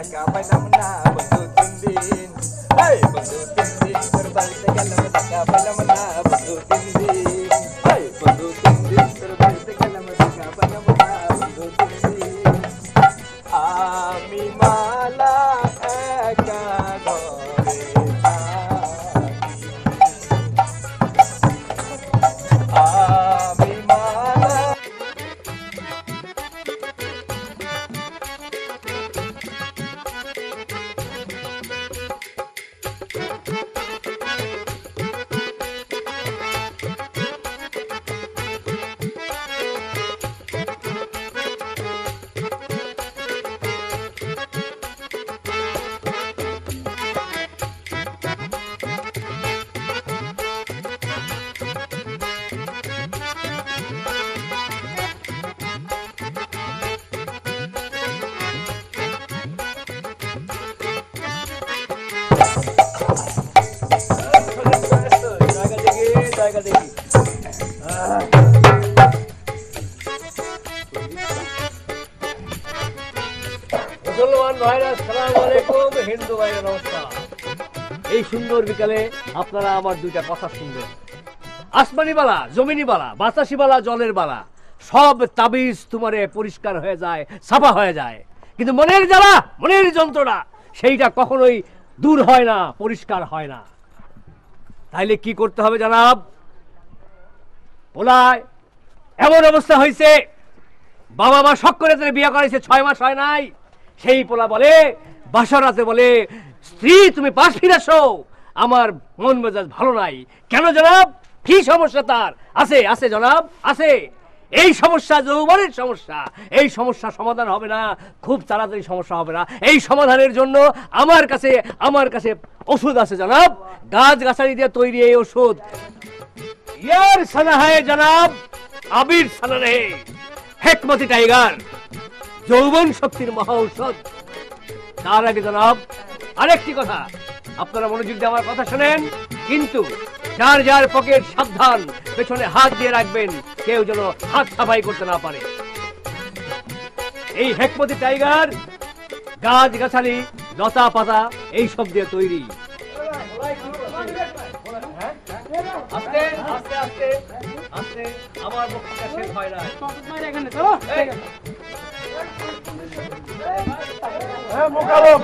টাকা পাইলাম না বন্ধু 3 দিন এই বন্ধু 3 দিন তোর বাড়িতে গেলাম টাকা পাইলাম না বন্ধু 3 দিন এই বন্ধু 3 দিন তোর বাড়িতে গেলাম টাকা পাইলাম না বন্ধু 3 দিন আমি মালা একা ঘরে আমি মালা হিন্দু ভাইরা নমস্কার। এই সুন্দর বিকালে আপনারা আমার দুইটা কথা শুনবেন। আসমানি বালা, জমিনি বালা, বাতাসি বালা, জলের বালা, সব তাবিজ তোমারে পরিষ্কার হয়ে যায়, সাফা হয়ে যায়, কিন্তু মনের জ্বালা, মনের যন্ত্রণা সেইটা কখনোই দূর হয় না, পরিষ্কার হয় না। তাইলে কি করতে হবে জানাব? বলায় এমন অবস্থা হয়েছে, বাবা মা শখ করে তাদের বিয়ে করাইছে, 6 মাস হয় নাই। সেই পোলা বলে বাসরাতে বলে, স্ত্রী তুমি পাশ ফিরাসো, আমার মন মেজাজ ভালো নাই। কেন জনাব? কি সমস্যা তার? আছে আছে জনাব, আছে। এই সমস্যা যৌবনের সমস্যা। এই সমস্যা সমাধান হবে না, খুব তাড়াতাড়ি সমস্যা হবে না। এই সমাধানের জন্য আমার কাছে ওষুধ আছে জনাব, গাছ গাছালি দিয়ে তৈরি এই ওষুধ। ইয়ার সানা হয় জনাব, আবির সানা নেই, হেকমতি টাইগার, যৌবন শক্তির মহা ঔষধ। তার আগে জনাব আরেকটি কথা, আপনারা মনোযোগ দিয়ে আমার কথা শোনেন, কিন্তু যার যার পকেট সাবধান, পেছনে হাত দিয়ে রাখবেন, কেউ যেন হাত সাফাই করতে না পারে। এই হেকমতি টাইগার গাছ গাছালি, লতা পাতা এই সব দিয়ে তৈরি। আস্তে আস্তে আস্তে আস্তে, আমার বক্তব্য শেষ হয় না। মোকারম